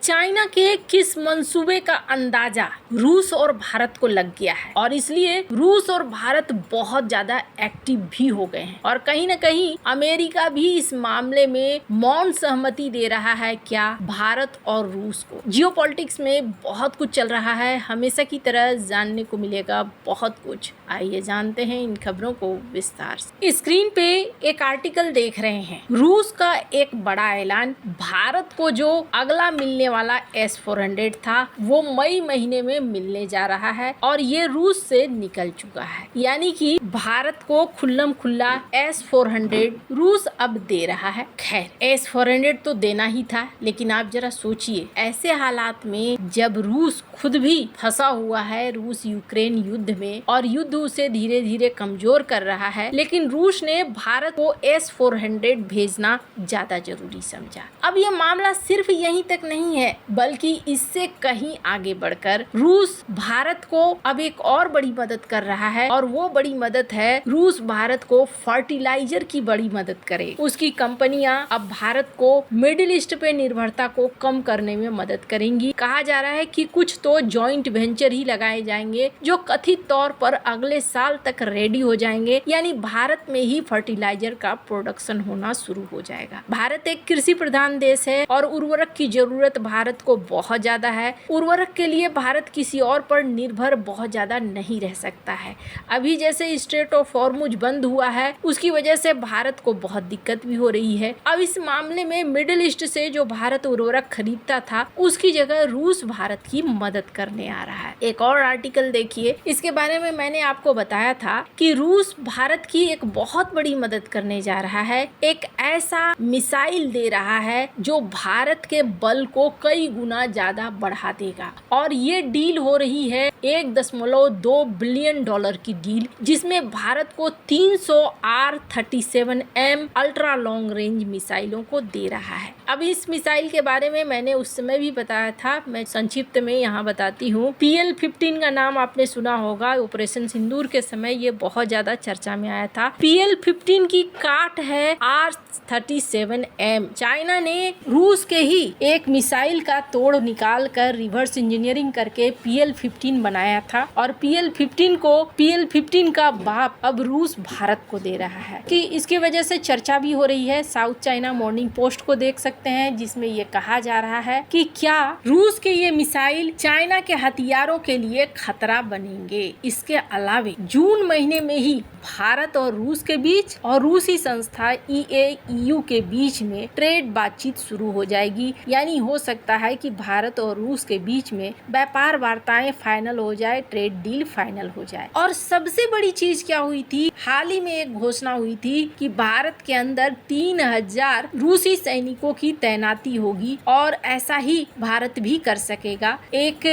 China के किस मंसूबे का अंदाजा रूस और भारत को लग गया है और इसलिए रूस और भारत बहुत ज्यादा एक्टिव भी हो गए हैं और कहीं न कहीं अमेरिका भी इस मामले में मौन सहमति दे रहा है क्या भारत और रूस को। जियोपॉलिटिक्स में बहुत कुछ चल रहा है, हमेशा की तरह जानने को मिलेगा बहुत कुछ। आइए जानते हैं इन खबरों को विस्तार से। स्क्रीन पे एक आर्टिकल देख रहे हैं, रूस का एक बड़ा ऐलान, भारत को जो अगला मिलने वाला S-400 था वो मई महीने में मिलने जा रहा है और ये रूस से निकल चुका है, यानी कि भारत को खुल्लम खुल्ला S-400 रूस अब दे रहा है। खैर S-400 तो देना ही था, लेकिन आप जरा सोचिए ऐसे हालात में जब रूस खुद भी फंसा हुआ है रूस यूक्रेन युद्ध में और युद्ध उसे धीरे धीरे कमजोर कर रहा है, लेकिन रूस ने भारत को S-400 भेजना ज्यादा जरूरी समझा। अब ये मामला सिर्फ यहीं तक नहीं है, बल्कि इससे कहीं आगे बढ़कर रूस भारत को अब एक और बड़ी मदद कर रहा है और वो बड़ी मदद है रूस भारत को फर्टिलाइजर की बड़ी मदद करे। उसकी कंपनियां अब भारत को मिडिल ईस्ट पे निर्भरता को कम करने में मदद करेंगी। कहा जा रहा है कि कुछ तो जॉइंट वेंचर ही लगाए जाएंगे जो कथित तौर पर अगले साल तक रेडी हो जाएंगे, यानी भारत में ही फर्टिलाइजर का प्रोडक्शन होना शुरू हो जाएगा। भारत एक कृषि प्रधान देश है और उर्वरक की जरूरत भारत को बहुत ज्यादा है। उर्वरक के लिए भारत किसी और पर निर्भर बहुत ज्यादा नहीं रह सकता है। अभी जैसे स्ट्रेट ऑफ हॉर्मुज बंद हुआ है, उसकी वजह से भारत को बहुत दिक्कत भी हो रही है। अब इस मामले में मिडिल ईस्ट से जो भारत उर्वरक खरीदता था, उसकी जगह रूस भारत की मदद करने आ रहा है। एक और आर्टिकल देखिए, इसके बारे में मैंने आपको बताया था कि रूस भारत की एक बहुत बड़ी मदद करने जा रहा है। एक ऐसा मिसाइल दे रहा है जो भारत के बल को कई गुना ज्यादा बढ़ा देगा और ये डील हो रही है $1.2 बिलियन की डील, जिसमें भारत को 300 R-37M अल्ट्रा लॉन्ग रेंज मिसाइलों को दे रहा है। अब इस मिसाइल के बारे में मैंने उस समय भी बताया था, मैं संक्षिप्त में यहाँ बताती हूँ। PL-15 का नाम आपने सुना होगा, ऑपरेशन सिंदूर के समय ये बहुत ज्यादा चर्चा में आया था। PL-15 की काट है R-37M। चाइना ने रूस के ही एक मिसाइल का तोड़ निकाल कर रिवर्स इंजीनियरिंग करके PL-15 बनाया था और PL-15 का बाप अब रूस भारत को दे रहा है कि इसकी वजह से चर्चा भी हो रही है। साउथ चाइना मॉर्निंग पोस्ट को देख सकते हैं, जिसमें ये कहा जा रहा है कि क्या रूस के ये मिसाइल चाइना के हथियारों के लिए खतरा बनेंगे। इसके अलावे जून महीने में ही भारत और रूस के बीच और रूसी संस्था EU के बीच में ट्रेड बातचीत शुरू हो जाएगी, यानी हो सकता है कि भारत और रूस के बीच में व्यापार वार्ताएं फाइनल हो जाए, ट्रेड डील फाइनल हो जाए। और सबसे बड़ी चीज क्या हुई थी, हाल ही में एक घोषणा हुई थी कि भारत के अंदर 3000 रूसी सैनिकों की तैनाती होगी और ऐसा ही भारत भी कर सकेगा। एक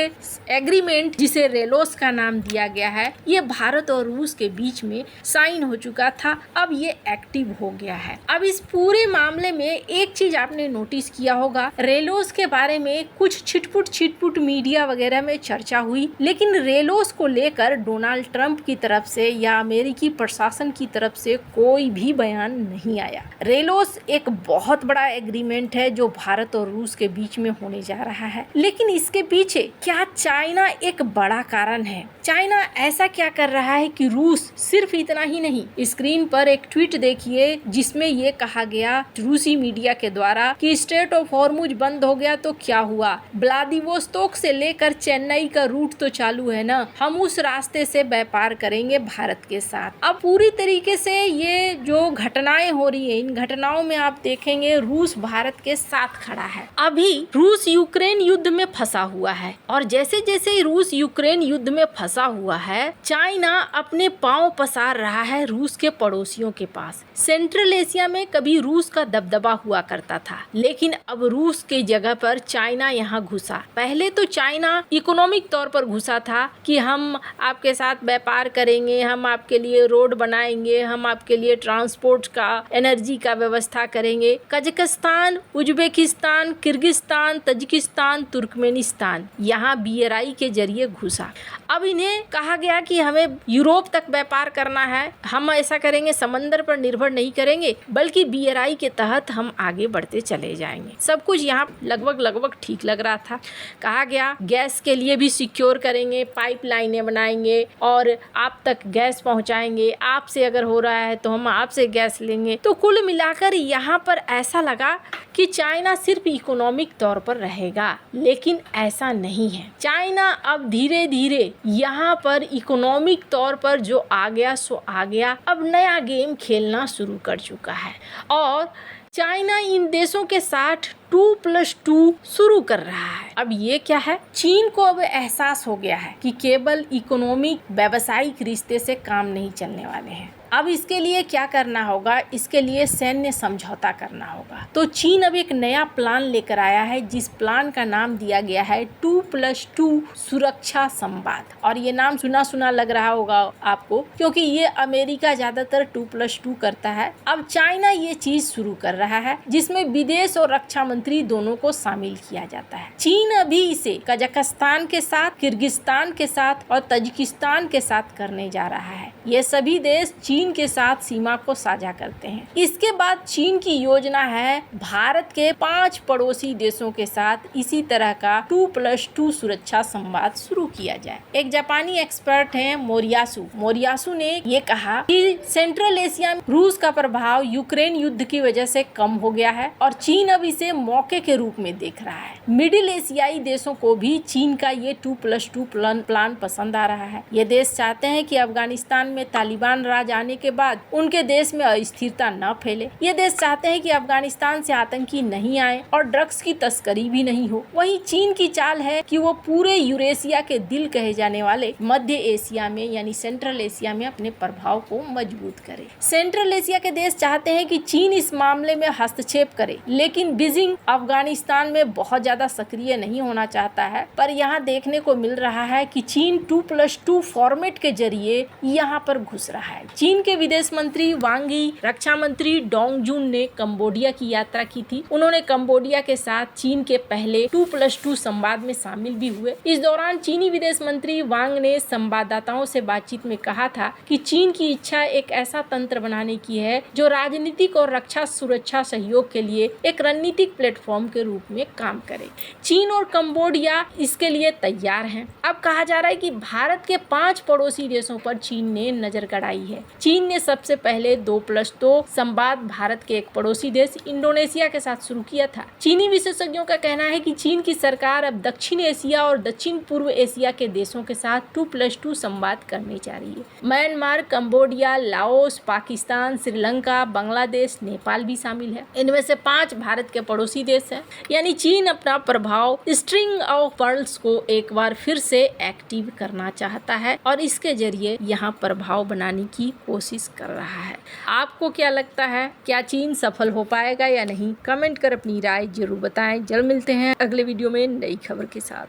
एग्रीमेंट जिसे रेलोस का नाम दिया गया है, ये भारत और रूस के बीच में साइन हो चुका था, अब ये एक्टिव हो गया है। अब इस पूरे मामले में एक चीज आपने नोटिस किया होगा, रेलोस के बारे में कुछ छिटपुट मीडिया वगैरह में चर्चा हुई, लेकिन रेलोस को लेकर डोनाल्ड ट्रंप की तरफ से या अमेरिकी प्रशासन की तरफ से कोई भी बयान नहीं आया। रेलोस एक बहुत बड़ा एग्रीमेंट है जो भारत और रूस के बीच में होने जा रहा है, लेकिन इसके पीछे क्या चाइना एक बड़ा कारण है। चाइना ऐसा क्या कर रहा है कि रूस सिर्फ इतना ही नहीं। स्क्रीन पर एक ट्वीट देखिए जिसमें ये कहा गया रूसी मीडिया के द्वारा कि स्ट्रेट ऑफ हॉर्मुज बंद हो गया तो क्या हुआ, व्लादिवोस्तोक से लेकर चेन्नई का रूट तो चालू है ना, हम उस रास्ते से व्यापार करेंगे भारत के साथ। अब पूरी तरीके से ये जो घटनाएं हो रही है, इन घटनाओं में आप देखेंगे रूस भारत के साथ खड़ा है। अभी रूस यूक्रेन युद्ध में फंसा हुआ है और जैसे जैसे रूस यूक्रेन युद्ध में फंसा हुआ है, चाइना अपने पांव पसार रहा है रूस के पड़ोसियों के पास। सेंट्रल एशिया में कभी रूस का दबदबा हुआ करता था, लेकिन अब रूस के जगह पर चाइना यहाँ घुसा। पहले तो चाइना इकोनॉमिक तौर पर घुसा था कि हम आपके साथ व्यापार करेंगे, हम आपके लिए रोड बनाएंगे, हम आपके लिए ट्रांसपोर्ट का, एनर्जी का व्यवस्था करेंगे। Kazakhstan, Uzbekistan, Kyrgyzstan, Tajikistan, Turkmenistan यहाँ BRI के जरिए घुसा। अब इन्हें कहा गया कि हमें यूरोप तक व्यापार करना है, हम ऐसा करेंगे, समंदर पर निर्भर नहीं करेंगे बल्कि BRI के तहत हम आगे बढ़ते चले जाएंगे। सब कुछ यहाँ लगभग ठीक लग रहा था। कहा गया गैस के लिए भी सिक्योर करेंगे, पाइपलाइनें बनाएंगे और आप तक गैस पहुँचाएंगे, आपसे अगर हो रहा है तो हम आपसे गैस लेंगे। तो कुल मिलाकर यहाँ पर ऐसा लगा कि चाइना सिर्फ इकोनॉमिक तौर पर रहेगा, लेकिन ऐसा नहीं है। चाइना अब धीरे धीरे यहाँ पर इकोनॉमिक तौर पर जो आ गया सो आ गया, अब नया गेम खेलना शुरू कर चुका है और चाइना इन देशों के साथ 2+2 शुरू कर रहा है। अब ये क्या है, चीन को अब एहसास हो गया है कि केवल इकोनॉमिक व्यावसायिक रिश्ते से काम नहीं चलने वाले हैं। अब इसके लिए क्या करना होगा, इसके लिए सैन्य समझौता करना होगा। तो चीन अब एक नया प्लान लेकर आया है, जिस प्लान का नाम दिया गया है 2+2 सुरक्षा संवाद। और ये नाम सुना सुना लग रहा होगा आपको, क्योंकि ये अमेरिका ज्यादातर 2+2 करता है। अब चाइना ये चीज शुरू कर रहा है जिसमें विदेश और रक्षा मंत्री दोनों को शामिल किया जाता है। चीन अभी इसे कजाकिस्तान के साथ, किर्गिस्तान के साथ और तजिकिस्तान के साथ करने जा रहा है। ये सभी देश चीन के साथ सीमा को साझा करते हैं। इसके बाद चीन की योजना है भारत के 5 पड़ोसी देशों के साथ इसी तरह का 2+2 सुरक्षा संवाद शुरू किया जाए। एक जापानी एक्सपर्ट हैं मोरियासु ने ये कहा कि सेंट्रल एशिया में रूस का प्रभाव यूक्रेन युद्ध की वजह से कम हो गया है और चीन अब इसे मौके के रूप में देख रहा है। मिडिल एशियाई देशों को भी चीन का ये 2+2 प्लान पसंद आ रहा है। ये देश चाहते हैं कि अफगानिस्तान में तालिबान राज आने के बाद उनके देश में अस्थिरता न फैले। ये देश चाहते हैं कि अफगानिस्तान से आतंकी नहीं आए और ड्रग्स की तस्करी भी नहीं हो। वहीं चीन की चाल है कि वो पूरे यूरेशिया के दिल कहे जाने वाले मध्य एशिया में यानी सेंट्रल एशिया में अपने प्रभाव को मजबूत करे। सेंट्रल एशिया के देश चाहते हैं कि चीन इस मामले में हस्तक्षेप करे, लेकिन बीजिंग अफगानिस्तान में बहुत ज्यादा सक्रिय नहीं होना चाहता है। पर यहाँ देखने को मिल रहा है कि चीन 2+2 फॉर्मेट के जरिए यहाँ पर घुस रहा है। चीन के विदेश मंत्री वांग यी, रक्षा मंत्री डोंग जुन ने कंबोडिया की यात्रा की थी। उन्होंने कंबोडिया के साथ चीन के पहले 2+2 संवाद में शामिल भी हुए। इस दौरान चीनी विदेश मंत्री वांग ने संवाददाताओं से बातचीत में कहा था कि चीन की इच्छा एक ऐसा तंत्र बनाने की है जो राजनीतिक और रक्षा सुरक्षा सहयोग के लिए एक रणनीतिक प्लेटफॉर्म के रूप में काम करे। चीन और कंबोडिया इसके लिए तैयार हैं। अब कहा जा रहा है कि भारत के 5 पड़ोसी देशों पर चीन ने नजर गड़ाई है। चीन ने सबसे पहले 2+2 संवाद भारत के एक पड़ोसी देश इंडोनेशिया के साथ शुरू किया था। चीनी विशेषज्ञों का कहना है कि चीन की सरकार अब दक्षिण एशिया और दक्षिण पूर्व एशिया के देशों के साथ 2+2 संवाद करने जा रही है। Myanmar, Cambodia, Laos, Pakistan, Sri Lanka, Bangladesh, Nepal भी शामिल है। इनमें से 5 भारत के पड़ोसी देश हैं। यानी चीन अपना प्रभाव स्ट्रिंग ऑफ पर्ल्स को एक बार फिर से एक्टिव करना चाहता है और इसके जरिए यहाँ प्रभाव बनाने की कोशिश कर रहा है। आपको क्या लगता है, क्या चीन सफल हो पाएगा या नहीं? कमेंट कर अपनी राय जरूर बताएं। जल्द मिलते हैं अगले वीडियो में नई खबर के साथ।